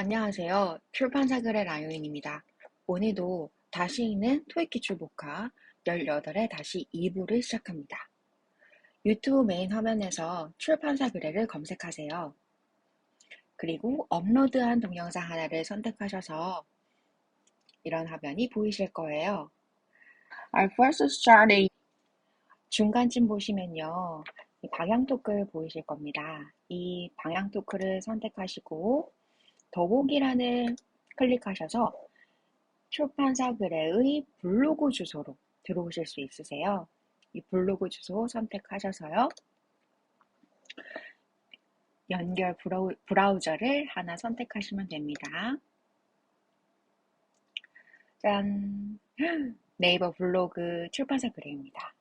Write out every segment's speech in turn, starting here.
안녕하세요. 출판사 글의 라요인입니다. 오늘도 다시 읽는 토익 기출 복화 18회 다시 2부를 시작합니다. 유튜브 메인 화면에서 출판사 글을 검색하세요. 그리고 업로드한 동영상 하나를 선택하셔서 이런 화면이 보이실 거예요. I first started. 중간쯤 보시면요. 이 방향 토크를 보이실 겁니다. 이 방향 토크를 선택하시고 더보기란을 클릭하셔서 출판사 글의 블로그 주소로 들어오실 수 있으세요. 이 블로그 주소 선택하셔서요. 연결 브라우저를 하나 선택하시면 됩니다. 짠! 네이버 블로그 출판사 글입니다.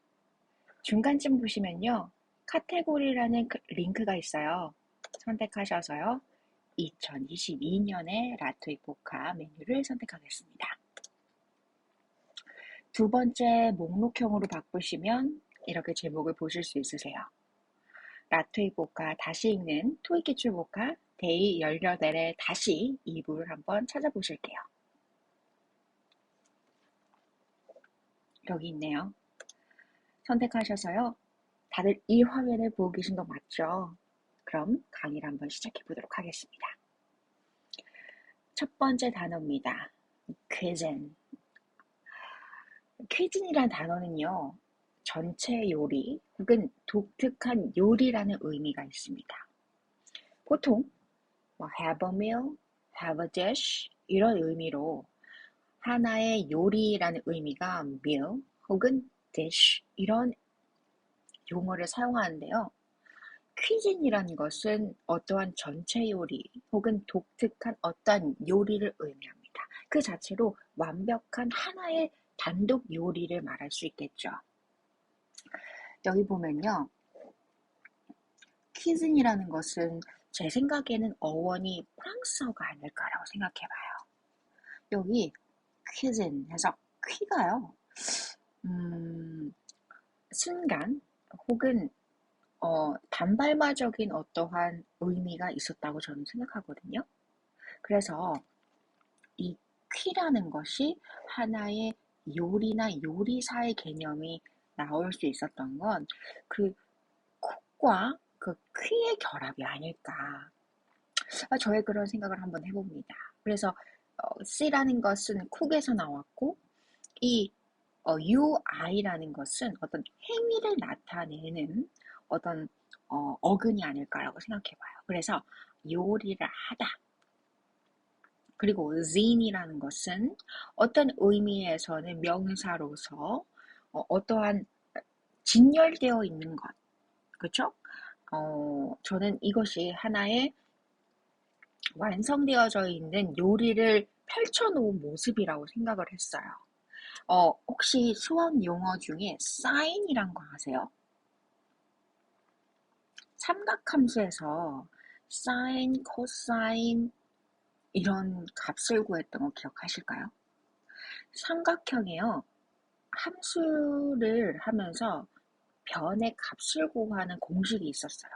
중간쯤 보시면요. 카테고리라는 링크가 있어요. 선택하셔서요. 2022년의 라토익 복화 메뉴를 선택하겠습니다. 두 번째 목록형으로 바꾸시면 이렇게 제목을 보실 수 있으세요. 라토익 복화 다시 읽는 토익 기출 복화 데이 18의 다시 2부를 한번 찾아보실게요. 여기 있네요. 선택하셔서요. 다들 이 화면을 보고 계신 거 맞죠? 그럼 강의를 한번 시작해 보도록 하겠습니다. 첫 번째 단어입니다. 퀴즌. 퀴즈이란 단어는요. 전체 요리 혹은 독특한 요리라는 의미가 있습니다. 보통 have a meal, have a dish 이런 의미로 하나의 요리라는 의미가 meal 혹은 dish 이런 용어를 사용하는데요. 퀴즈이라는 것은 어떠한 전체 요리 혹은 독특한 어떠한 요리를 의미합니다. 그 자체로 완벽한 하나의 단독 요리를 말할 수 있겠죠. 여기 보면요. 퀴즈이라는 것은 제 생각에는 어원이 프랑스어가 아닐까라고 생각해봐요. 여기 퀴즌 해서 퀴가요. 순간 혹은 단발마적인 어떠한 의미가 있었다고 저는 생각하거든요. 그래서 이 퀴라는 것이 하나의 요리나 요리사의 개념이 나올 수 있었던 건 그 쿡과 그 퀴의 결합이 아닐까. 저의 그런 생각을 한번 해봅니다. 그래서 C라는 것은 쿡에서 나왔고 이 UI라는 것은 어떤 행위를 나타내는 어떤 어근이 아닐까라고 생각해봐요. 그래서 요리를 하다. 그리고 zin이라는 것은 어떤 의미에서는 명사로서 어떠한 진열되어 있는 것. 그렇죠? 저는 이것이 하나의 완성되어져 있는 요리를 펼쳐놓은 모습이라고 생각을 했어요. 혹시 수학 용어 중에 sine이란 거 아세요? 삼각함수에서 sin, cosine 이런 값을 구했던 거 기억하실까요? 삼각형이요. 함수를 하면서 변의 값을 구하는 공식이 있었어요.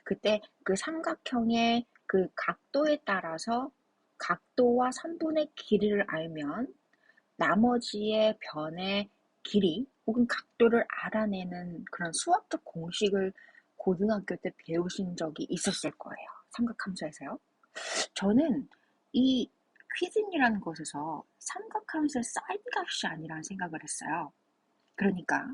그때 그 삼각형의 그 각도에 따라서 각도와 선분의 길이를 알면 나머지의 변의 길이 혹은 각도를 알아내는 그런 수학적 공식을 고등학교 때 배우신 적이 있었을 거예요. 삼각함수에서요. 저는 이 퀴즈이라는 것에서 삼각함수의 사인 값이 아니라는 생각을 했어요. 그러니까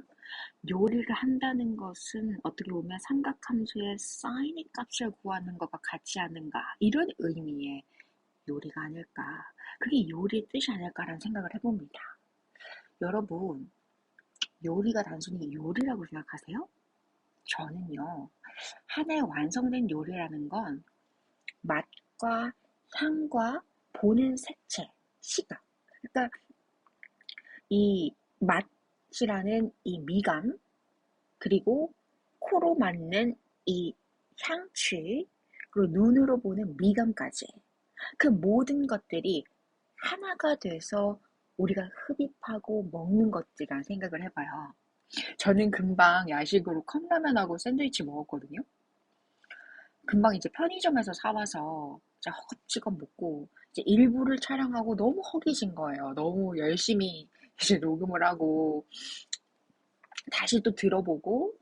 요리를 한다는 것은 어떻게 보면 삼각함수의 사인 값을 구하는 것과 같지 않은가 이런 의미의 요리가 아닐까. 그게 요리의 뜻이 아닐까라는 생각을 해봅니다. 여러분, 요리가 단순히 요리라고 생각하세요? 저는요, 하나의 완성된 요리라는 건 맛과 향과 보는 색채, 시각. 그러니까 이 맛이라는 이 미감, 그리고 코로 맡는 이 향취, 그리고 눈으로 보는 미감까지. 그 모든 것들이 하나가 돼서 우리가 흡입하고 먹는 것들이란 생각을 해봐요. 저는 금방 야식으로 컵라면하고 샌드위치 먹었거든요. 금방 이제 편의점에서 사와서 이제 허겁지겁 먹고 이제 일부를 촬영하고 너무 허기진 거예요. 너무 열심히 이제 녹음을 하고 다시 또 들어보고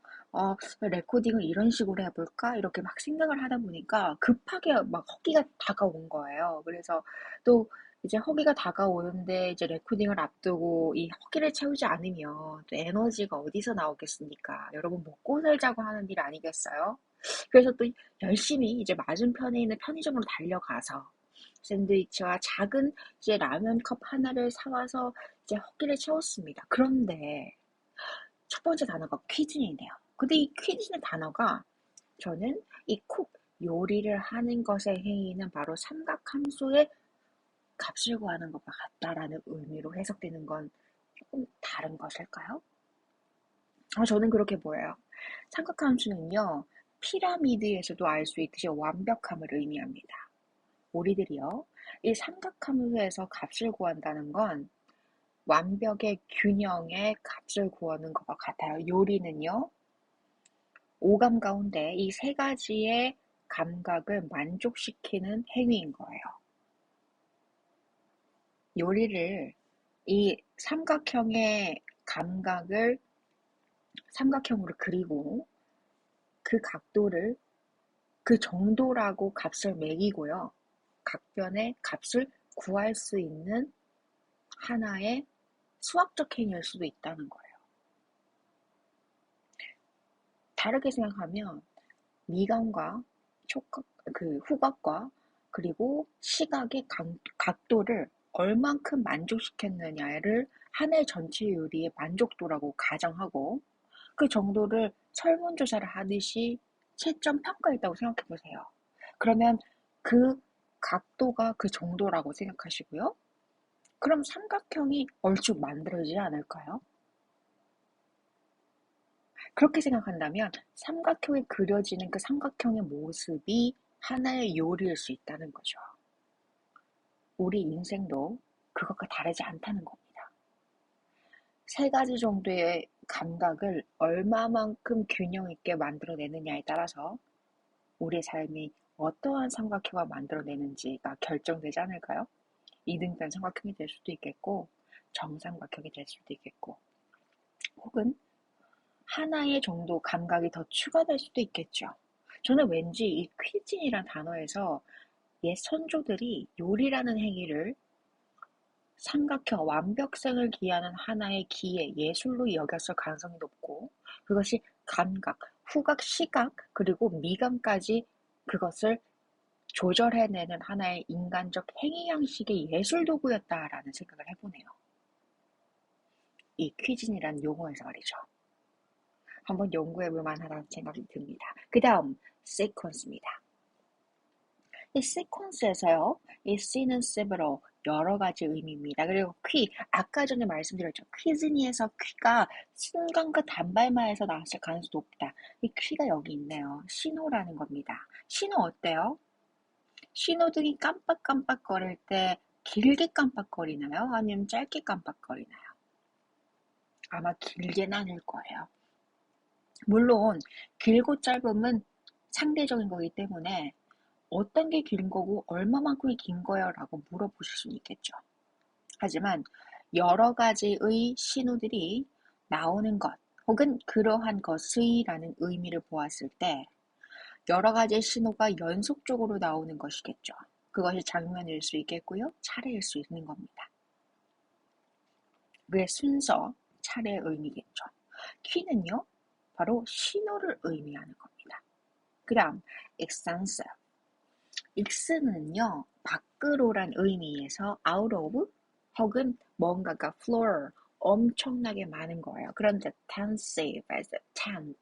레코딩을 이런 식으로 해볼까? 이렇게 막 생각을 하다 보니까 급하게 막 허기가 다가온 거예요. 그래서 또 이제 허기가 다가오는데 이제 레코딩을 앞두고 이 허기를 채우지 않으면 또 에너지가 어디서 나오겠습니까? 여러분 먹고 살자고 하는 일 아니겠어요? 그래서 또 열심히 이제 맞은편에 있는 편의점으로 달려가서 샌드위치와 작은 이제 라면 컵 하나를 사와서 이제 허기를 채웠습니다. 그런데 첫 번째 단어가 퀴즈이네요. 근데 이 퀴즈의 단어가 저는 이 쿡, 요리를 하는 것의 행위는 바로 삼각함수의 값을 구하는 것과 같다라는 의미로 해석되는 건 조금 다른 것일까요? 저는 그렇게 보여요. 삼각함수는요, 피라미드에서도 알 수 있듯이 완벽함을 의미합니다. 우리들이요, 이 삼각함수에서 값을 구한다는 건 완벽의 균형의 값을 구하는 것과 같아요. 요리는요, 오감 가운데 이 세 가지의 감각을 만족시키는 행위인 거예요. 요리를 이 삼각형의 감각을 삼각형으로 그리고 그 각도를 그 정도라고 값을 매기고요. 각변의 값을 구할 수 있는 하나의 수학적 행위일 수도 있다는 거예요. 다르게 생각하면 미감과 촉각, 후각과 그리고 시각의 각도를 얼만큼 만족시켰느냐를 하나의 전체 요리의 만족도라고 가정하고 그 정도를 설문조사를 하듯이 채점 평가했다고 생각해 보세요. 그러면 그 각도가 그 정도라고 생각하시고요. 그럼 삼각형이 얼추 만들어지지 않을까요? 그렇게 생각한다면 삼각형이 그려지는 그 삼각형의 모습이 하나의 요리일 수 있다는 거죠. 우리 인생도 그것과 다르지 않다는 겁니다. 세 가지 정도의 감각을 얼마만큼 균형 있게 만들어내느냐에 따라서 우리의 삶이 어떠한 삼각형을 만들어내는지가 결정되지 않을까요? 이등변 삼각형이 될 수도 있겠고 정삼각형이 될 수도 있겠고 혹은 하나의 정도 감각이 더 추가될 수도 있겠죠. 저는 왠지 이 퀴즈이란 단어에서 옛 선조들이 요리라는 행위를 삼각형, 완벽성을 기하는 하나의 기회, 예술로 여겼을 가능성이 높고 그것이 감각, 후각, 시각, 그리고 미감까지 그것을 조절해내는 하나의 인간적 행위 양식의 예술 도구였다라는 생각을 해보네요. 이 퀴즈이란 용어에서 말이죠. 한번 연구해볼 만하다는 생각이 듭니다. 그 다음, sequence입니다. 이 sequence에서요, 이 C는 several, 여러 가지 의미입니다. 그리고 아까 전에 말씀드렸죠. 퀴즈니에서 퀴가 순간과 단발마에서 나왔을 가능성이 높다. 이 퀴가 여기 있네요. 신호라는 겁니다. 신호 어때요? 신호등이 깜빡깜빡거릴 때 길게 깜빡거리나요? 아니면 짧게 깜빡거리나요? 아마 길게는 아닐 거예요. 물론 길고 짧음은 상대적인 거기 때문에 어떤 게 긴 거고 얼마만큼이 긴 거예요? 라고 물어보실 수는 있겠죠. 하지만 여러 가지의 신호들이 나오는 것 혹은 그러한 것의 라는 의미를 보았을 때 여러 가지의 신호가 연속적으로 나오는 것이겠죠. 그것이 장면일 수 있겠고요. 차례일 수 있는 겁니다. 그의 순서, 차례의 의미겠죠. 키는요, 바로 신호를 의미하는 겁니다. 그 다음, extensive. ex는요, 밖으로란 의미에서 out of 혹은 뭔가가 floor, 엄청나게 많은 거예요. 그런데 tensive as a tent.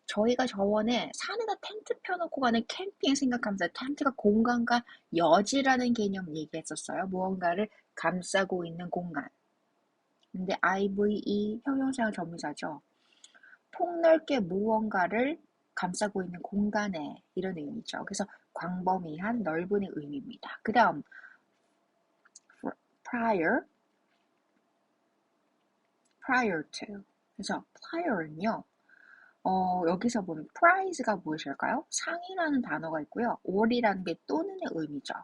저희가 저번에 산에다 텐트 펴놓고 가는 캠핑 생각하면서 텐트가 공간과 여지라는 개념 얘기했었어요. 무언가를 감싸고 있는 공간. 근데 IVE 형용사형 전문사죠. 폭넓게 무언가를 감싸고 있는 공간에 이런 의미죠. 그래서 광범위한 넓은의 의미입니다. 그 다음 prior, prior to. 그래서 prior는요. 여기서 보면 prize가 무엇일까요? 상이라는 단어가 있고요. or이라는 게 또는의 의미죠.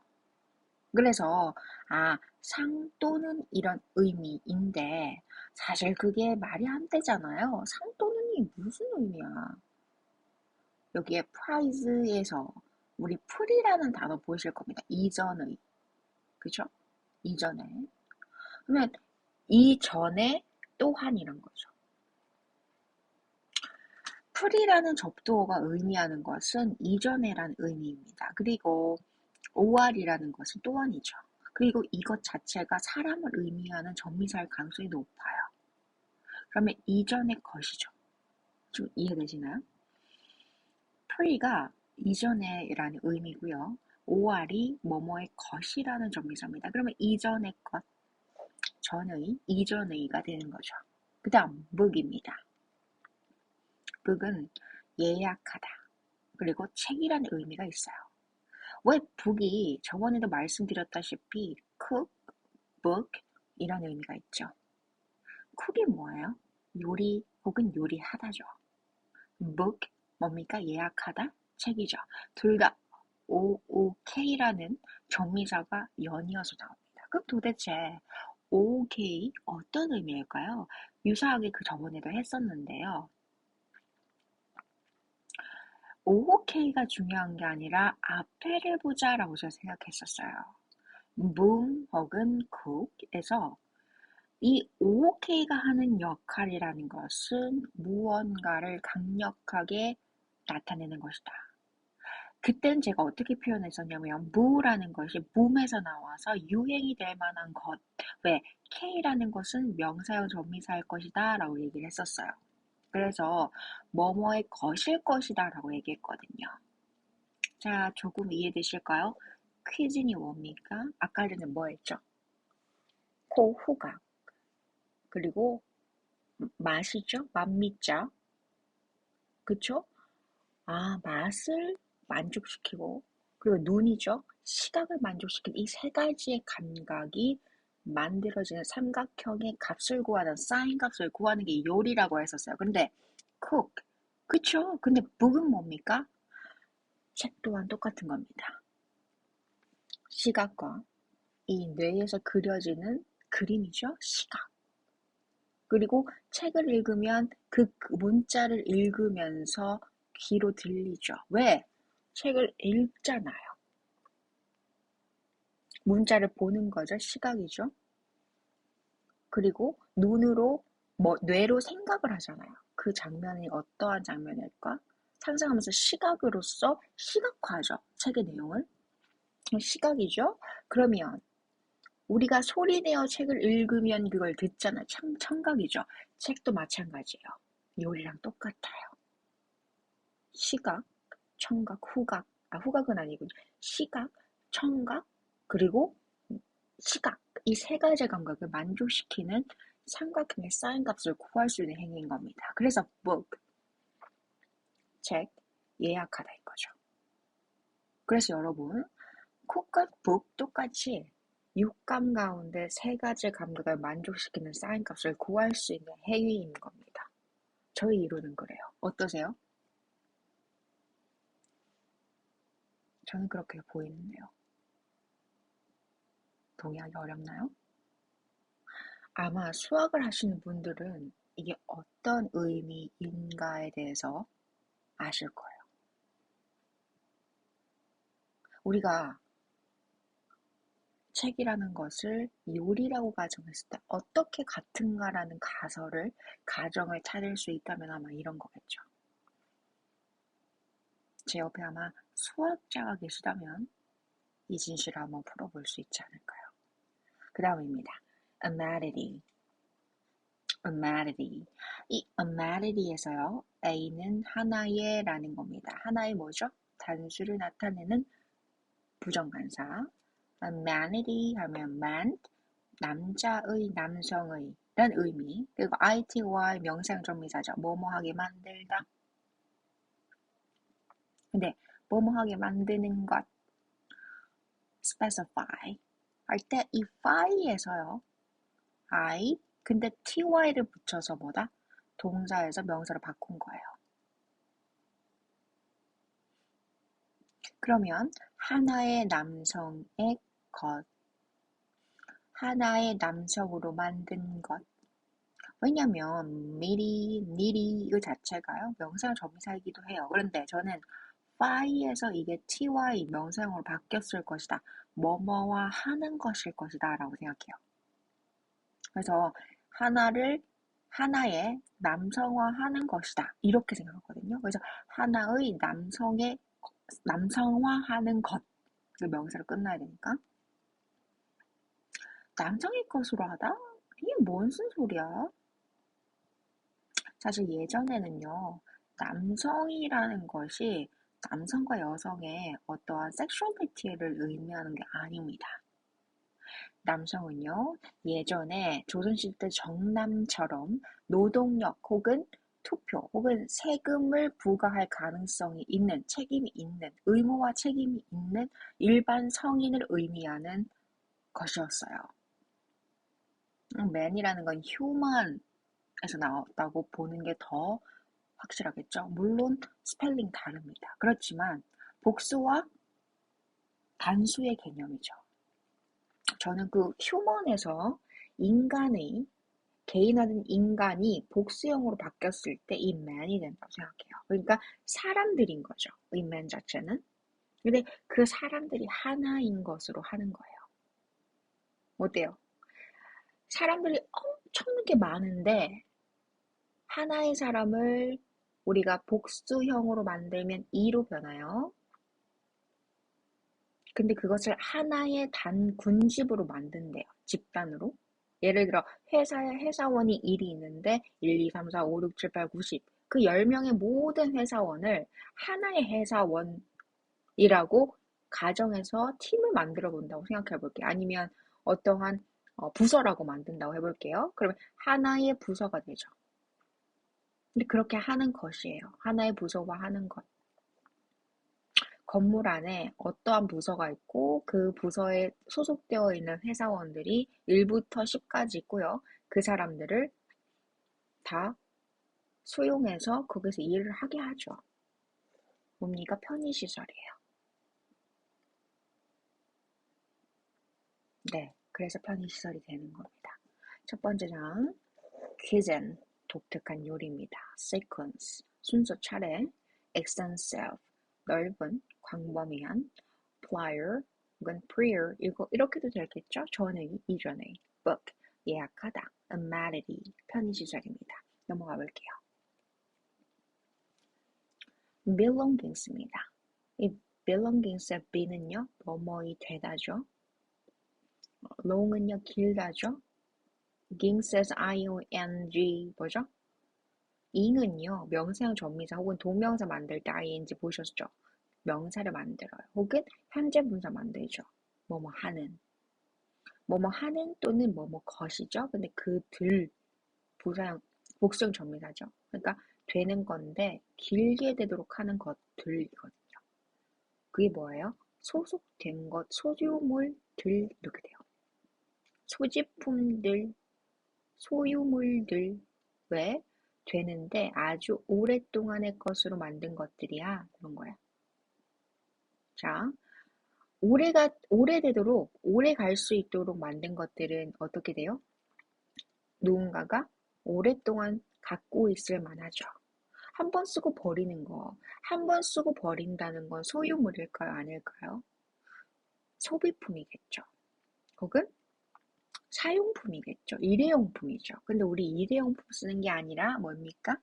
그래서 상 또는 이런 의미인데 사실 그게 말이 안 되잖아요. 상 또는이 무슨 의미야? 여기에 prize에서 우리 풀이라는 단어 보이실 겁니다. 이전의, 그죠? 이전에. 그러면 이전에 또한이란 거죠. 풀이라는 접두어가 의미하는 것은 이전에란 의미입니다. 그리고 OR이라는 것은 또한이죠. 그리고 이것 자체가 사람을 의미하는 전미사일 가능성이 높아요. 그러면 이전의 것이죠. 좀 이해되시나요? pre가 이전에라는 의미고요. OR이 뭐뭐의 것이라는 전미사입니다. 그러면 이전의 것, 전의, 이전의가 되는 거죠. 그 다음 book입니다. book은 예약하다. 그리고 책이라는 의미가 있어요. 왜 book이 저번에도 말씀드렸다시피 cook, book 이런 의미가 있죠. cook이 뭐예요? 요리 혹은 요리하다죠. book 뭡니까? 예약하다? 책이죠. 둘 다 OOK라는 전미사가 연이어서 나옵니다. 그럼 도대체 OOK 어떤 의미일까요? 유사하게 그 저번에도 했었는데요. OOK가 중요한 게 아니라 앞에를 보자라고 제가 생각했었어요. boom 혹은 cook에서 이 OOK가 하는 역할이라는 것은 무언가를 강력하게 나타내는 것이다. 그때는 제가 어떻게 표현했었냐면 무라는 것이 boom에서 나와서 유행이 될 만한 것. 왜? K라는 것은 명사형 전미사일 것이다 라고 얘기를 했었어요. 그래서 뭐뭐의 것일 것이다 라고 얘기했거든요. 자, 조금 이해되실까요? 퀴즈니 뭡니까? 아까 전에 뭐 했죠? 호후각. 그리고 맛이죠? 맛미자. 그쵸? 맛을 만족시키고, 그리고 눈이죠? 시각을 만족시키는 이 세 가지의 감각이 만들어지는 삼각형의 값을 구하는, 사인 값을 구하는 게 요리라고 했었어요. 근데, cook. 그쵸? 근데 book은 뭡니까? 책 또한 똑같은 겁니다. 시각과 이 뇌에서 그려지는 그림이죠? 시각. 그리고 책을 읽으면 그 문자를 읽으면서 귀로 들리죠. 왜? 책을 읽잖아요. 문자를 보는 거죠. 시각이죠. 그리고 눈으로, 뇌로 생각을 하잖아요. 그 장면이 어떠한 장면일까? 상상하면서 시각으로서 시각화하죠. 책의 내용을. 시각이죠. 그러면 우리가 소리내어 책을 읽으면 그걸 듣잖아요. 청각이죠. 책도 마찬가지예요. 요리랑 똑같아요. 시각, 청각, 후각. 후각은 아니군요. 시각, 청각, 그리고 시각. 이 세 가지 감각을 만족시키는 삼각형의 사인 값을 구할 수 있는 행위인 겁니다. 그래서 book, 책, 예약하다 이거죠. 그래서 여러분, cook과 book 똑같이 육감 가운데 세 가지 감각을 만족시키는 사인 값을 구할 수 있는 행위인 겁니다. 저희 이론은 그래요. 어떠세요? 저는 그렇게 보이는데요. 동의하기 어렵나요? 아마 수학을 하시는 분들은 이게 어떤 의미인가에 대해서 아실 거예요. 우리가 책이라는 것을 요리라고 가정했을 때 어떻게 같은가라는 가정을 찾을 수 있다면 아마 이런 거겠죠. 제 옆에 아마 수학자가 계시다면 이 진실을 한번 풀어볼 수 있지 않을까요? 그 다음입니다. Amenity. amenity. 이 amenity에서요. A는 하나의 라는 겁니다. 하나의 뭐죠? 단수를 나타내는 부정관사. amenity 하면 man, 남자의, 남성의 라는 의미. 그리고 ity 명사형정미사죠. 뭐뭐하게 만들다. 근데 뭐뭐하게 만드는 것 specify 할 때 이 fy에서요. I 근데 ty를 붙여서 뭐다? 동사에서 명사로 바꾼 거예요. 그러면 하나의 남성의 것, 하나의 남성으로 만든 것. 왜냐면 미리, 니리 이거 자체가요 명사형 접미사이기도 해요. 그런데 저는 by에서 이게 ty 명사형으로 바뀌었을 것이다. 뭐뭐와 하는 것일 것이다 라고 생각해요. 그래서 하나의 남성화하는 것이다 이렇게 생각하거든요. 그래서 하나의 남성화하는 것, 그 명사로 끝나야 되니까 남성의 것으로 하다? 이게 무슨 소리야? 사실 예전에는요, 남성이라는 것이 남성과 여성의 어떠한 섹슈얼리티를 의미하는 게 아닙니다. 남성은요, 예전에 조선시대 정남처럼 노동력 혹은 투표 혹은 세금을 부과할 가능성이 있는, 책임이 있는, 의무와 책임이 있는 일반 성인을 의미하는 것이었어요. man이라는 건 human에서 나왔다고 보는 게 더 확실하겠죠. 물론 스펠링 다릅니다. 그렇지만 복수와 단수의 개념이죠. 저는 그 휴먼에서 인간의 개인화된 인간이 복수형으로 바뀌었을 때 이 man이 된다고 생각해요. 그러니까 사람들인 거죠. 이 man 자체는. 근데 그 사람들이 하나인 것으로 하는 거예요. 어때요? 사람들이 엄청나게 많은데 하나의 사람을 우리가 복수형으로 만들면 2로 변해요. 근데 그것을 하나의 단 군집으로 만든대요. 집단으로. 예를 들어 회사에 회사원이 1이 있는데 1, 2, 3, 4, 5, 6, 7, 8, 9, 10. 그 10명의 모든 회사원을 하나의 회사원이라고 가정해서 팀을 만들어 본다고 생각해 볼게요. 아니면 어떠한 부서라고 만든다고 해볼게요. 그러면 하나의 부서가 되죠. 근데 그렇게 하는 것이에요. 하나의 부서와 하는 것. 건물 안에 어떠한 부서가 있고 그 부서에 소속되어 있는 회사원들이 1부터 10까지 있고요. 그 사람들을 다 수용해서 거기서 일을 하게 하죠. 뭡니까? 편의시설이에요. 네, 그래서 편의시설이 되는 겁니다. 첫 번째 장, 퀴즈는 독특한 요리입니다. sequence, 순서 차례, extensive, 넓은, 광범위한, prior, 혹은 prior, 이렇게도 되겠죠? 전의, 이전의, book, 예약하다, amenity, 편의시설입니다. 넘어가 볼게요. belongings입니다. 이 belongings의 be는요, 뭐뭐이 되다죠. long은요, 길다죠. gings에서 ing, 뭐죠? ing은요, 명사형 전미사 혹은 동명사 만들 때 ing 보셨죠? 명사를 만들어요. 혹은 현재 분사 만들죠. 뭐뭐 하는. 뭐뭐 하는 또는 뭐뭐 것이죠. 근데 그 부사형, 복수형 전미사죠. 그러니까 되는 건데 길게 되도록 하는 것들이거든요. 그게 뭐예요? 소속된 것, 소유물들 이렇게 돼요. 소지품들, 소유물들 왜 되는데 아주 오랫동안의 것으로 만든 것들이야 그런 거야. 자, 오래되도록 오래 갈 수 있도록 만든 것들은 어떻게 돼요? 누군가가 오랫동안 갖고 있을 만하죠. 한 번 쓰고 버리는 거, 한 번 쓰고 버린다는 건 소유물일까요? 아닐까요? 소비품이겠죠. 혹은 사용품이겠죠. 일회용품이죠. 근데 우리 일회용품 쓰는 게 아니라 뭡니까?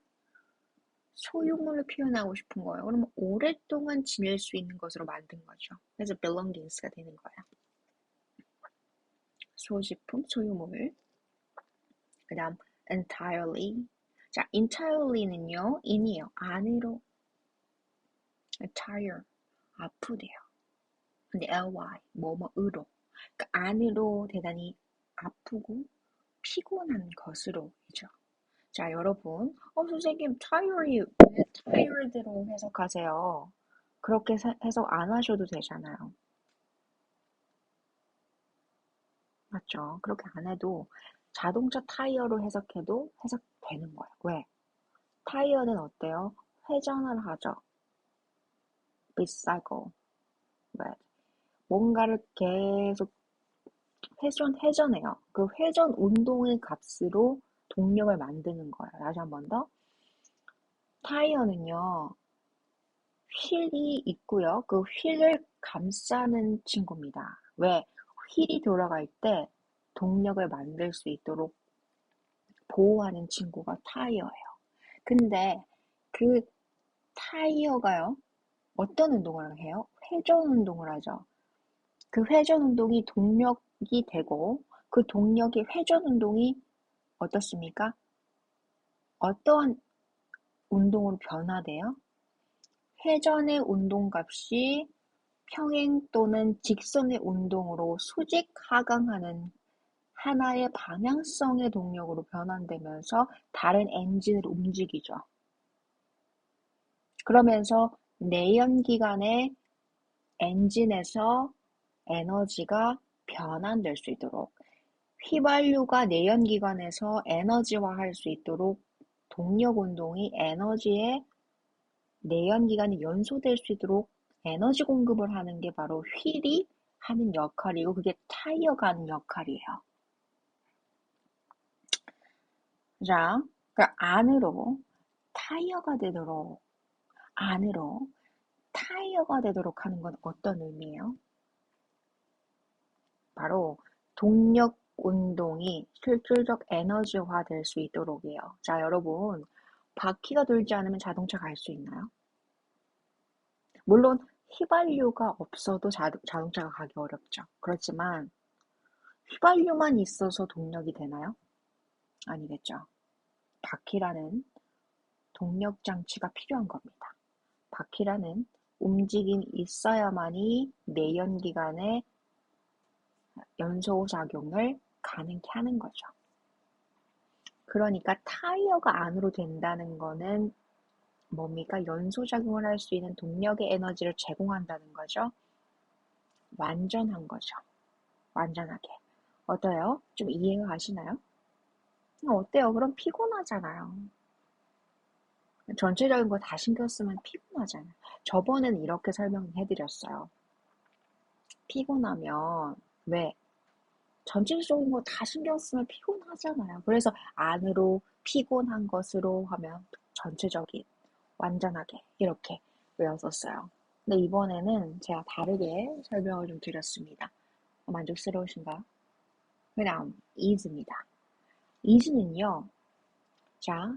소유물을 표현하고 싶은 거예요. 그러면 오랫동안 지낼 수 있는 것으로 만든 거죠. 그래서 belongings가 되는 거야. 소지품, 소유물. 그 다음 entirely. 자, entirely는요. in이에요. 안으로. entire. 아프대요. 근데 ly. 뭐뭐으로. 그러니까 안으로 대단히 아프고 피곤한 것으로이죠. 자, 여러분. 선생님, tired이 왜 tired로 해석하세요? 그렇게 해석 안 하셔도 되잖아요. 맞죠? 그렇게 안 해도 자동차 타이어로 해석해도 해석되는 거예요. 왜? 타이어는 어때요? 회전을 하죠. recycle. 뭔가를 계속 회전해요. 그 회전 운동의 값으로 동력을 만드는 거예요. 다시 한 번 더. 타이어는요, 휠이 있고요. 그 휠을 감싸는 친구입니다. 왜? 휠이 돌아갈 때 동력을 만들 수 있도록 보호하는 친구가 타이어예요. 근데 그 타이어가요, 어떤 운동을 해요? 회전 운동을 하죠. 그 회전 운동이 동력이 되고, 그 동력의 회전 운동이 어떻습니까? 어떤 운동으로 변화돼요? 회전의 운동값이 평행 또는 직선의 운동으로 수직 하강하는 하나의 방향성의 동력으로 변환되면서 다른 엔진을 움직이죠. 그러면서 내연기관의 엔진에서 에너지가 변환될 수 있도록, 휘발유가 내연기관에서 에너지화할 수 있도록 동력 운동이 에너지에 내연기관이 연소될 수 있도록 에너지 공급을 하는 게 바로 휠이 하는 역할이고, 그게 타이어가 하는 역할이에요. 자, 그 안으로 타이어가 되도록 하는 건 어떤 의미예요? 바로 동력 운동이 실질적 에너지화 될 수 있도록이에요. 자, 여러분, 바퀴가 돌지 않으면 자동차 갈 수 있나요? 물론 휘발유가 없어도 자동차가 가기 어렵죠. 그렇지만 휘발유만 있어서 동력이 되나요? 아니겠죠. 바퀴라는 동력 장치가 필요한 겁니다. 바퀴라는 움직임이 있어야만이 내연기관의 연소작용을 가능케 하는 거죠. 그러니까 타이어가 안으로 된다는 거는 뭡니까? 연소작용을 할 수 있는 동력의 에너지를 제공한다는 거죠. 완전한 거죠. 완전하게. 어때요? 좀 이해가 가시나요? 어때요? 그럼 피곤하잖아요. 전체적인 거 다 신경 쓰면 피곤하잖아요. 저번에는 이렇게 설명해드렸어요. 피곤하면 왜? 전체적인 거 다 신경 쓰면 피곤하잖아요. 그래서 안으로 피곤한 것으로 하면 전체적인, 완전하게 이렇게 외웠었어요. 근데 이번에는 제가 다르게 설명을 좀 드렸습니다. 만족스러우신가요? 그다음 is입니다. is는요. 자,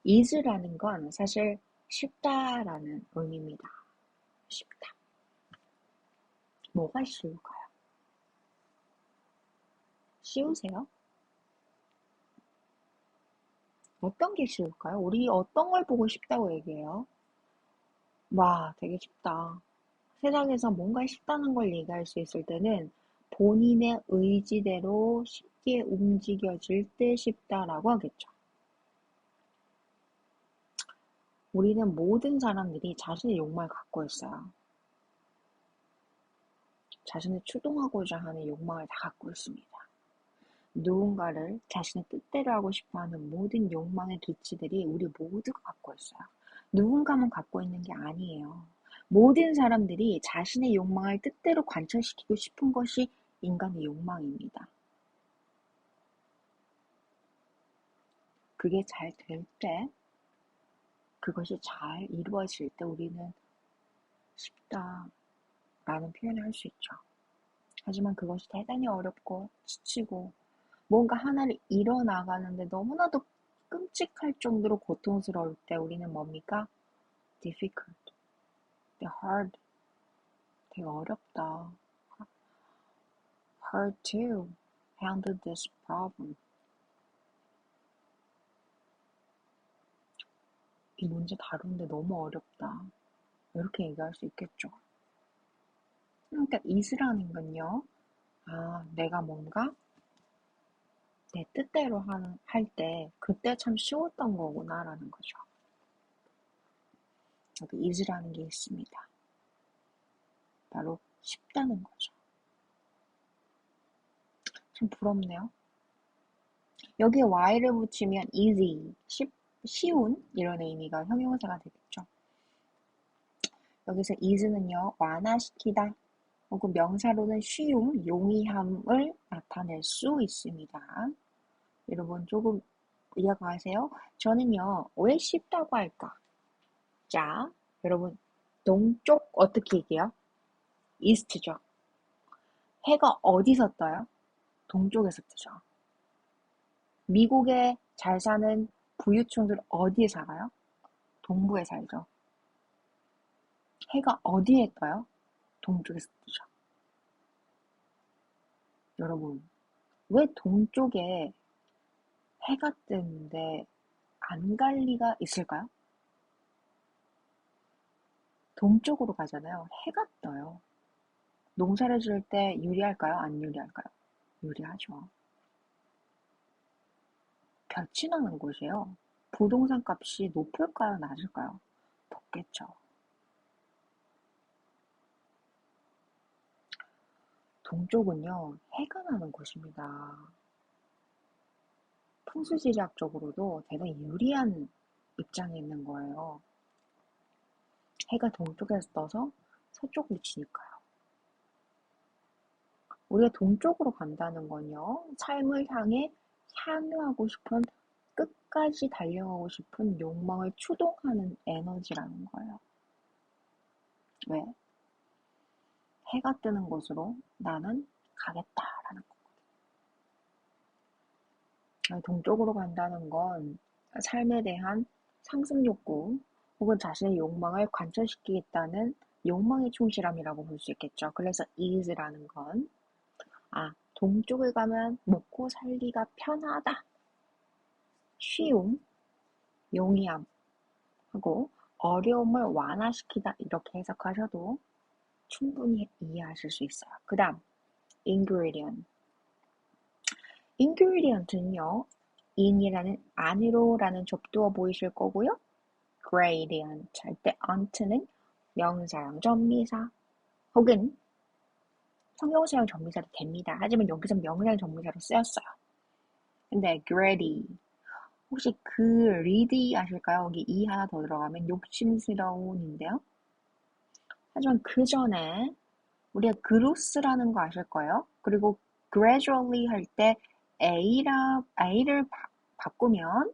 is라는 건 사실 쉽다라는 의미입니다. 쉽다. 뭐가 쉬울까요? 쉬우세요? 어떤 게 쉬울까요? 우리 어떤 걸 보고 쉽다고 얘기해요? 와, 되게 쉽다. 세상에서 뭔가 쉽다는 걸 얘기할 수 있을 때는 본인의 의지대로 쉽게 움직여질 때 쉽다라고 하겠죠. 우리는 모든 사람들이 자신의 욕망을 갖고 있어요. 자신을 추동하고자 하는 욕망을 다 갖고 있습니다. 누군가를 자신의 뜻대로 하고 싶어하는 모든 욕망의 기치들이 우리 모두가 갖고 있어요. 누군가만 갖고 있는 게 아니에요. 모든 사람들이 자신의 욕망을 뜻대로 관철시키고 싶은 것이 인간의 욕망입니다. 그게 잘 될 때, 그것이 잘 이루어질 때 우리는 쉽다라는 표현을 할 수 있죠. 하지만 그것이 대단히 어렵고 지치고 뭔가 하나를 이뤄나가는데 너무나도 끔찍할 정도로 고통스러울 때 우리는 뭡니까? difficult, 되게 hard, 되게 어렵다. hard to handle this problem. 이 문제 다루는데 너무 어렵다. 이렇게 얘기할 수 있겠죠. 그러니까 is라는 건요. 내가 뭔가 내 뜻대로 할 때 그때 참 쉬웠던 거구나라는 거죠. 여기 is라는 게 있습니다. 바로 쉽다는 거죠. 참 부럽네요. 여기에 y를 붙이면 easy, 쉬운 이런 의미가 형용사가 되겠죠. 여기서 is는요, 완화시키다, 혹은 명사로는 쉬움, 용이함을 나타낼 수 있습니다. 여러분 조금 이해가세요? 저는요, 왜 쉽다고 할까? 자, 여러분 동쪽 어떻게 얘기해요? 이스트죠. 해가 어디서 떠요? 동쪽에서 뜨죠. 미국에 잘 사는 부유층들 어디에 살아요? 동부에 살죠. 해가 어디에 떠요? 동쪽에서 뜨죠. 여러분, 왜 동쪽에 해가 뜨는데 안 갈 리가 있을까요? 동쪽으로 가잖아요. 해가 떠요. 농사를 지을 때 유리할까요? 안 유리할까요? 유리하죠. 볕이 나는 곳이에요. 부동산 값이 높을까요? 낮을까요? 높겠죠. 동쪽은요, 해가 나는 곳입니다. 풍수지리학적으로도 대단히 유리한 입장에 있는 거예요. 해가 동쪽에서 떠서 서쪽으로 지니까요. 우리가 동쪽으로 간다는 건요, 삶을 향해 향유하고 싶은, 끝까지 달려가고 싶은 욕망을 추동하는 에너지라는 거예요. 왜? 해가 뜨는 곳으로 나는 가겠다라는 거. 동쪽으로 간다는 건 삶에 대한 상승 욕구 혹은 자신의 욕망을 관철시키겠다는 욕망의 충실함이라고 볼 수 있겠죠. 그래서 is라는 건 동쪽에 가면 먹고 살기가 편하다. 쉬움, 용이함 하고 어려움을 완화시키다 이렇게 해석하셔도 충분히 이해하실 수 있어요. 그 다음 ingredient. ingredient는요. in이라는 안으로라는 접두어 보이실 거고요. gradient 할 때 onto는 명사형 전미사 혹은 형용사형 전미사도 됩니다. 하지만 여기서 명사형 전미사로 쓰였어요. 근데 greedy 혹시 greedy 아실까요? 여기 이 하나 더 들어가면 욕심스러운인데요. 하지만 그 전에 우리가 gross라는 거 아실 거예요. 그리고 gradually 할 때 a를 바꾸면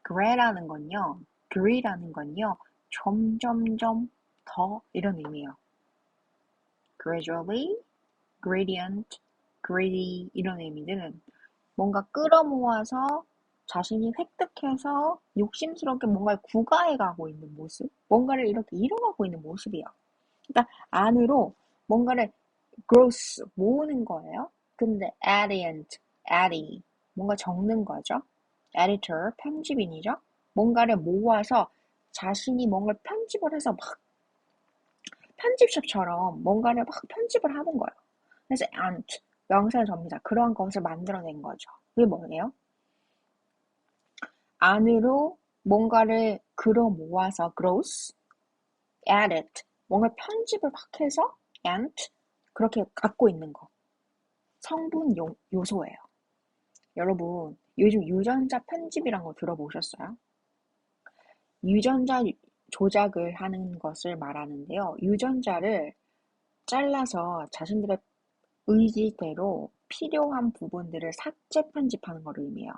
gre라는 건요. gree라는 건요. 점점점 더 이런 의미예요. gradually, gradient, greedy 이런 의미들은 뭔가 끌어모아서 자신이 획득해서 욕심스럽게 뭔가를 구가해 가고 있는 모습, 뭔가를 이렇게 이뤄가고 있는 모습이에요. 그러니까 안으로 뭔가를 gross 모으는 거예요. 근데 adding 뭔가 적는 거죠. editor 편집인이죠. 뭔가를 모아서 자신이 뭔가를 편집을 해서 막 편집샵처럼 뭔가를 막 편집을 하는 거예요. 그래서 ant 명사의 접니다. 그러한 것을 만들어낸 거죠. 그게 뭐예요? 안으로 뭔가를 끌어 모아서 gross, edit 뭔가 편집을 막 해서 ant 그렇게 갖고 있는 거. 성분 요소예요. 여러분, 요즘 유전자 편집이란 거 들어보셨어요? 유전자 조작을 하는 것을 말하는데요. 유전자를 잘라서 자신들의 의지대로 필요한 부분들을 삭제 편집하는 걸 의미해요.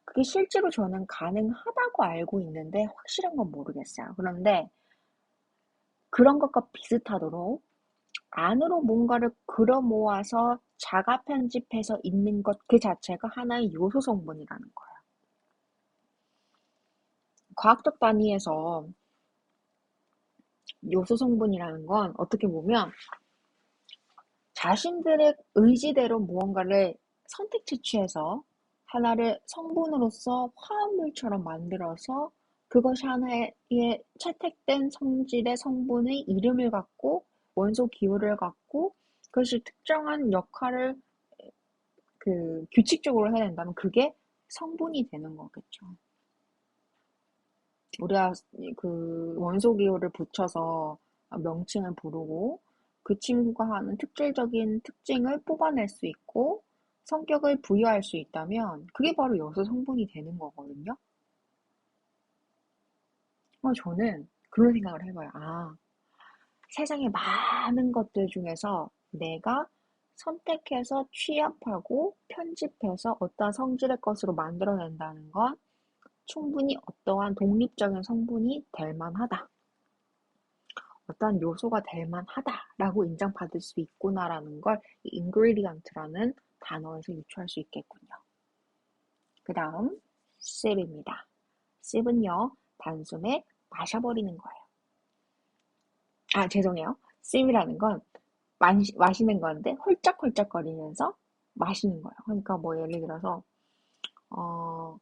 그게 실제로 저는 가능하다고 알고 있는데 확실한 건 모르겠어요. 그런데 그런 것과 비슷하도록 안으로 뭔가를 끌어 모아서 자가 편집해서 있는 것 그 자체가 하나의 요소 성분이라는 거예요. 과학적 단위에서 요소 성분이라는 건 어떻게 보면 자신들의 의지대로 무언가를 선택 채취해서 하나를 성분으로서 화합물처럼 만들어서 그것이 하나의 채택된 성질의 성분의 이름을 갖고 원소 기호를 갖고 그것이 특정한 역할을 규칙적으로 해낸다면 그게 성분이 되는 거겠죠. 우리가 그 원소 기호를 붙여서 명칭을 부르고 그 친구가 하는 특질적인 특징을 뽑아낼 수 있고 성격을 부여할 수 있다면 그게 바로 요소 성분이 되는 거거든요. 저는 그런 생각을 해봐요. 세상에 많은 것들 중에서 내가 선택해서 취합하고 편집해서 어떠한 성질의 것으로 만들어낸다는 건 충분히 어떠한 독립적인 성분이 될 만하다. 어떠한 요소가 될 만하다라고 인정받을 수 있구나라는 걸 ingredient라는 단어에서 유추할 수 있겠군요. 그 다음 sip입니다. sip은요, 단숨에 마셔버리는 거예요. 아, 죄송해요. sip이라는 건 마시는 건데 홀짝홀짝거리면서 마시는 거예요. 그러니까 뭐 예를 들어서 어,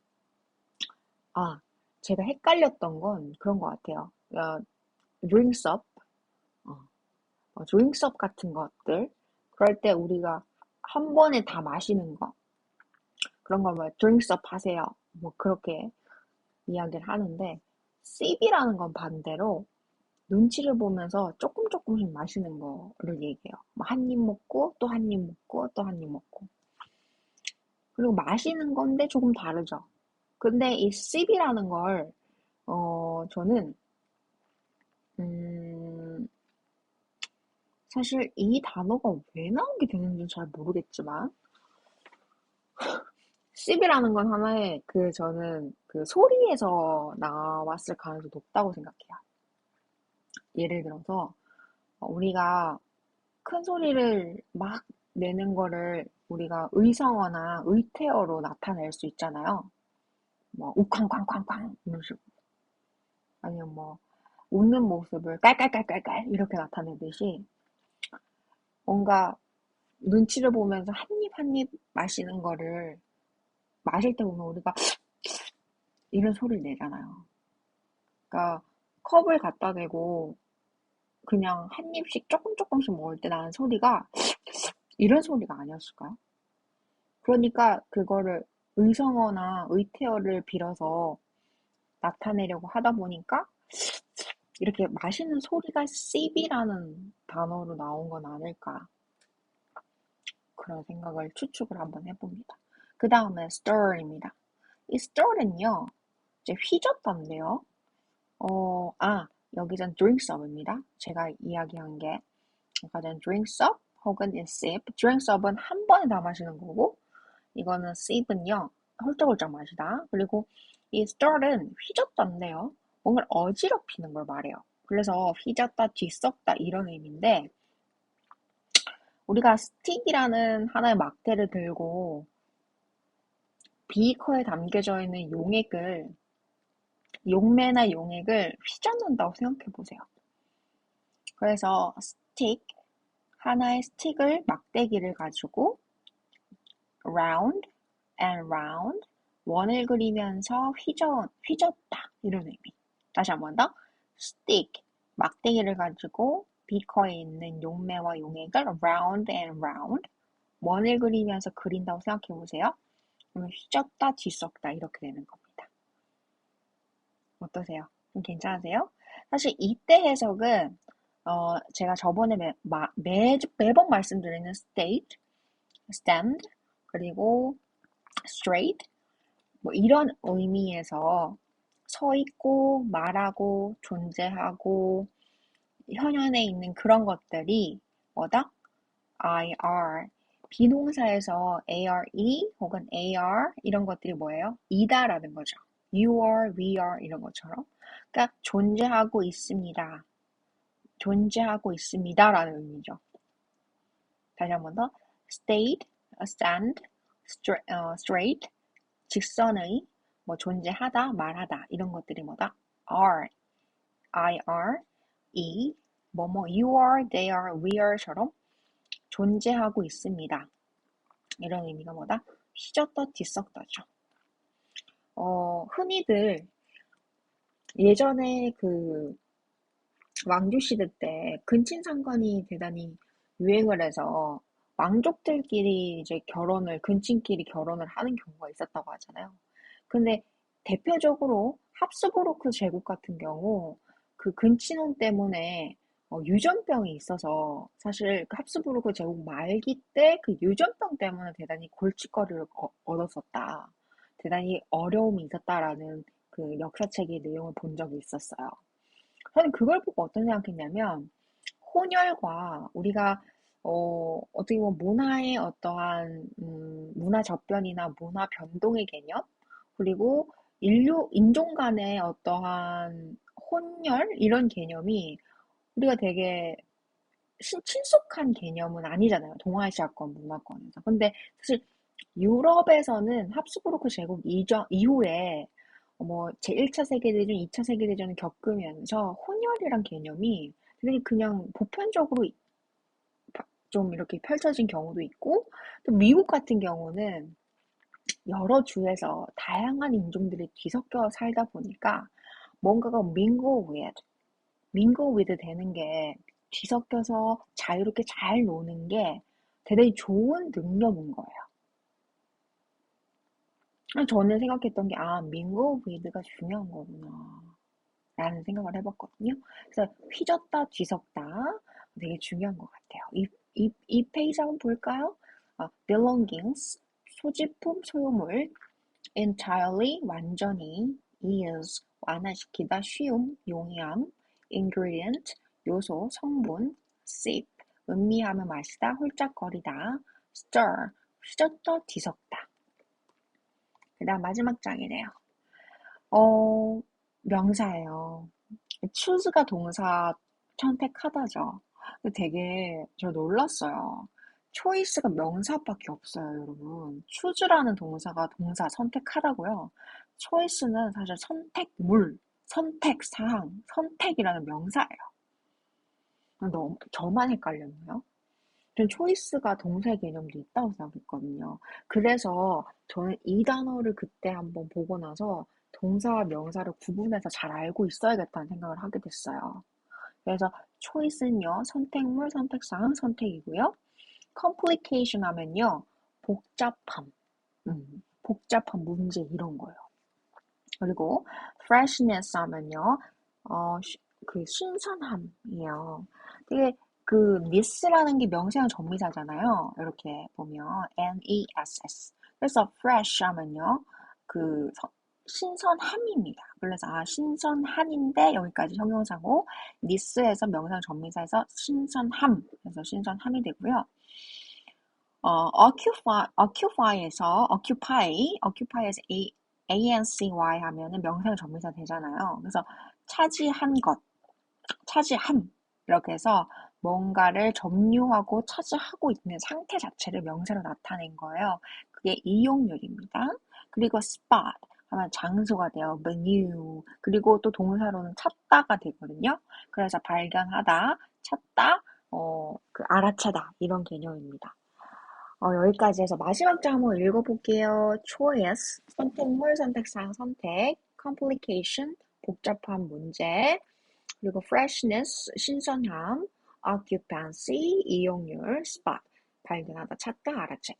아, 제가 헷갈렸던 건 그런 것 같아요. drinks up, drinks up 같은 것들. 그럴 때 우리가 한 번에 다 마시는 거. 그런 걸 뭐 drinks up 하세요. 뭐 그렇게 이야기를 하는데 sip이라는 건 반대로 눈치를 보면서 조금 조금씩 마시는 거를 얘기해요. 뭐 한 입 먹고 또 한 입 먹고 또 한 입 먹고. 그리고 마시는 건데 조금 다르죠. 근데 이 sip이라는 걸 저는 음, 사실 이 단어가 왜 나오게 되는지 잘 모르겠지만 sip이라는 건 하나의 저는 그 소리에서 나왔을 가능성이 높다고 생각해요. 예를 들어서 우리가 큰 소리를 막 내는 거를 우리가 의성어나 의태어로 나타낼 수 있잖아요. 뭐 우쾅쾅쾅쾅 이런 식으로. 아니면 뭐 웃는 모습을 깔깔깔깔깔 이렇게 나타내듯이 뭔가 눈치를 보면서 한 입 한 입 마시는 거를 마실 때 보면 우리가 이런 소리를 내잖아요. 그러니까 컵을 갖다 대고 그냥 한 입씩 조금 조금씩 먹을 때 나는 소리가 이런 소리가 아니었을까요? 그러니까 그거를 의성어나 의태어를 빌어서 나타내려고 하다 보니까 이렇게 마시는 소리가 씹이라는 단어로 나온 건 아닐까 그런 생각을 추측을 한번 해봅니다. 그 다음에 stir입니다. 이 stir는요 이제 휘젓던데요. 여기선 drinks up입니다. 제가 이야기한 게 아까 전 drinks up 혹은 sip. drinks up은 한 번에 다 마시는 거고 이거는 sip은요 홀짝홀짝 마시다. 그리고 이 stir는 휘젓던데요. 뭔가를 어지럽히는 걸 말해요. 그래서 휘젓다, 뒤섞다 이런 의미인데 우리가 스틱이라는 하나의 막대를 들고 비커에 담겨져 있는 용매나 용액을 휘젓는다고 생각해 보세요. 그래서 하나의 스틱을 막대기를 가지고 round and round 원을 그리면서 휘젓다 이런 의미. 다시 한 번 더. stick 막대기를 가지고 비커에 있는 용매와 용액을 round and round 원을 그리면서 그린다고 생각해 보세요. 그러면 휘젓다 뒤섞다 이렇게 되는 겁니다. 어떠세요? 좀 괜찮으세요? 사실 이때 해석은 제가 저번에 매번 말씀드리는 state, stand, 그리고 straight 뭐 이런 의미에서 서 있고 말하고 존재하고 현현에 있는 그런 것들이 뭐다? IR 비동사에서 ARE 혹은 AR 이런 것들이 뭐예요? 이다라는 거죠. You are, we are 이런 것처럼 그러니까 존재하고 있습니다. 존재하고 있습니다라는 의미죠. 다시 한 번 더 state, stand, straight 직선의 뭐 존재하다, 말하다 이런 것들이 뭐다? are, IR, E, 뭐뭐 you are, they are, we are처럼 존재하고 있습니다. 이런 의미가 뭐다? 휘젓다 뒤섞다죠. 흔히들 예전에 그 왕조 시대 때 근친상간이 대단히 유행을 해서 왕족들끼리 이제 근친끼리 결혼을 하는 경우가 있었다고 하잖아요. 근데 대표적으로 합스부르크 제국 같은 경우 그 근친혼 때문에 유전병이 있어서 사실 그 합스부르크 제국 말기 때 그 유전병 때문에 대단히 골칫거리를 얻었었다. 대단히 어려움이 있었다라는 그 역사책의 내용을 본 적이 있었어요. 저는 그걸 보고 어떤 생각했냐면 혼혈과 우리가 어떻게 보면 문화의 어떠한 문화 접변이나 문화 변동의 개념 그리고 인종 간의 어떠한 혼혈 이런 개념이 우리가 되게 친숙한 개념은 아니잖아요. 동아시아권 문화권에서. 근데 사실 유럽에서는 합스부르크 제국 이후에 뭐 제1차 세계대전, 2차 세계대전을 겪으면서 혼혈이란 개념이 되게 그냥 보편적으로 좀 이렇게 펼쳐진 경우도 있고 또 미국 같은 경우는 여러 주에서 다양한 인종들이 뒤섞여 살다 보니까 뭔가가 mingle with 되는 게 뒤섞여서 자유롭게 잘 노는 게 대단히 좋은 능력인 거예요. 저는 생각했던 게, mingle with가 중요한 거구나. 라는 생각을 해봤거든요. 그래서 휘젓다, 뒤섞다 되게 중요한 것 같아요. 이 페이지 한번 볼까요? belongings, 소지품, 소유물, entirely, 완전히, ease, 완화시키다, 쉬움, 용이함, ingredient, 요소, 성분, sip, 음미하며 마시다, 홀짝거리다, stir, 휘젓다, 뒤섞다. 그 다음 마지막 장이네요. 어, 명사예요. choose가 동사 선택하다죠. 근데 되게 저 놀랐어요. choice가 명사밖에 없어요, 여러분. choose라는 동사가 동사 선택하다고요. choice는 사실 선택물, 선택사항, 선택이라는 명사예요. 너무 저만 헷갈렸나요? 전 초이스가 동사의 개념도 있다고 생각했거든요. 그래서 저는 이 단어를 그때 한번 보고 나서 동사와 명사를 구분해서 잘 알고 있어야겠다는 생각을 하게 됐어요. 그래서 초이스는요, 선택물, 선택사항, 선택이고요. complication 하면요, 복잡함, 복잡한 문제 이런 거예요. 그리고 freshness 하면요, 어, 그 신선함이에요. 되게 그 ness라는 게 명사형 전미사잖아요. 이렇게 보면 ness. 그래서 fresh 하면요, 그 신선함입니다. 그래서 신선한인데 여기까지 형용사고 ness에서 명사형 전미사에서 신선함, 그래서 신선함이 되고요. occupy에서 ancy 하면은 명사형 전미사 되잖아요. 그래서 차지한 것, 차지함 이렇게 해서 뭔가를 점유하고 차지하고 있는 상태 자체를 명사로 나타낸 거예요. 그게 이용률입니다. 그리고 spot 하면 장소가 돼요. menu 그리고 또 동사로는 찾다가 되거든요. 그래서 발견하다, 찾다, 알아채다 이런 개념입니다. 여기까지 해서 마지막 장 한번 읽어볼게요. choice, 선택물, 선택사항, 선택, complication, 복잡한 문제, 그리고 freshness, 신선함, occupancy, 이용률, spot, 발견하다, 찾다, 알아채다.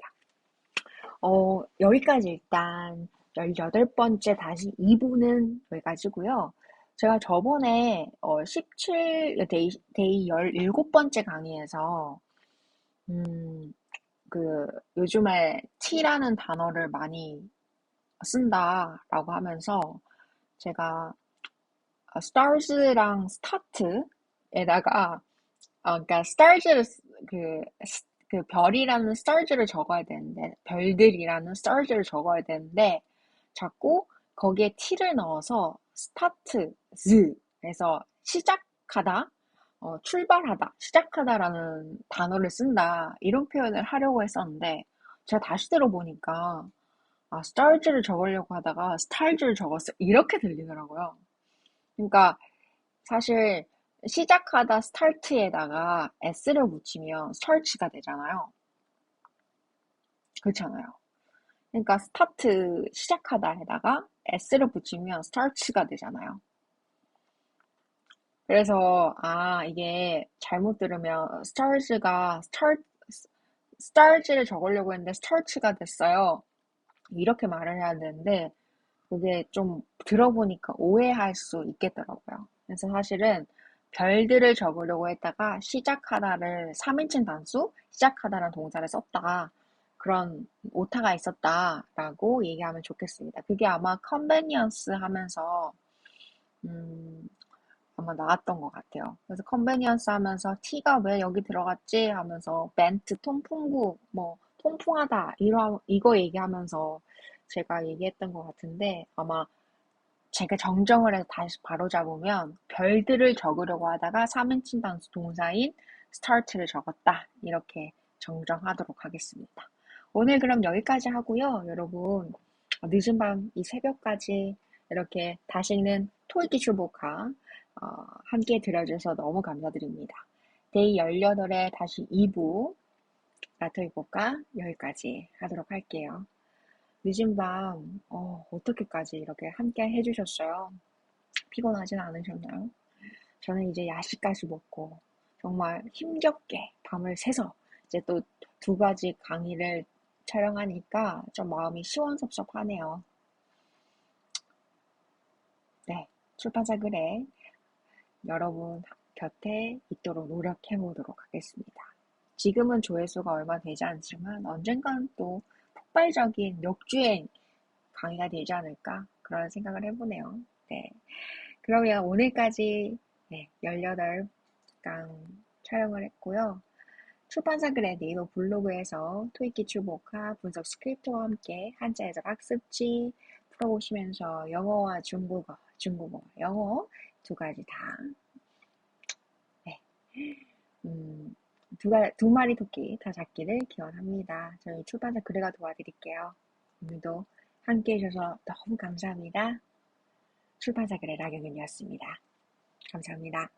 여기까지 일단 18번째 다시 2부는 여기까지고요. 제가 저번에 17데이 17번째 강의에서 요즘에 T라는 단어를 많이 쓴다라고 하면서 제가 stars랑 start에다가 그러니까 stars를 그 별이라는 stars를 적어야 되는데 별들이라는 stars를 적어야 되는데 자꾸 거기에 T를 넣어서 starts에서 시작하다 출발하다, 시작하다라는 단어를 쓴다 이런 표현을 하려고 했었는데 제가 다시 들어보니까 stars를 적으려고 하다가 stars를 적었어요. 이렇게 들리더라고요. 그러니까 사실 시작하다 start에다가 s를 붙이면 start가 되잖아요. 그렇잖아요. 그러니까 start 시작하다에다가 s를 붙이면 start가 되잖아요. 그래서 이게 잘못 들으면 stars를 적으려고 했는데 start가 됐어요. 이렇게 말을 해야 되는데 그게 좀 들어보니까 오해할 수 있겠더라고요. 그래서 사실은 별들을 적으려고 했다가 시작하다를 3인칭 단수 시작하다라는 동사를 썼다. 그런 오타가 있었다라고 얘기하면 좋겠습니다. 그게 아마 convenience 하면서 음, 아마 나왔던 것 같아요. 그래서 컨베니언스 하면서 T가 왜 여기 들어갔지 하면서 멘트, 통풍구, 뭐 통풍하다 이거 얘기하면서 제가 얘기했던 것 같은데 아마 제가 정정을 해서 다시 바로 잡으면 별들을 적으려고 하다가 3인칭 단수 동사인 start를 적었다. 이렇게 정정하도록 하겠습니다. 오늘 그럼 여기까지 하고요. 여러분 늦은 밤 이 새벽까지 이렇게 다시는 토익 기출 복화 함께 들어줘서 너무 감사드립니다. 데이 18에 다시 2부 토익 복화 여기까지 하도록 할게요. 늦은 밤 어떻게까지 이렇게 함께 해주셨어요? 피곤하진 않으셨나요? 저는 이제 야식까지 먹고 정말 힘겹게 밤을 새서 이제 또 두 가지 강의를 촬영하니까 좀 마음이 시원섭섭하네요. 네, 출판사 글에 여러분 곁에 있도록 노력해 보도록 하겠습니다. 지금은 조회수가 얼마 되지 않지만 언젠간 또 폭발적인 역주행 강의가 되지 않을까 그런 생각을 해보네요. 네, 그러면 오늘까지 18강 촬영을 했고요. 출판사 글의 네이버 블로그에서 토익 기출 복화 분석 스크립트와 함께 한자 해석 학습지 풀어보시면서 영어와 중국어, 영어 두 가지 다 네. 두 마리 토끼 다 잡기를 기원합니다. 저희 출판사 글래가 도와드릴게요. 오늘도 함께 해주셔서 너무 감사합니다. 출판사 글의 나경은이었습니다. 감사합니다.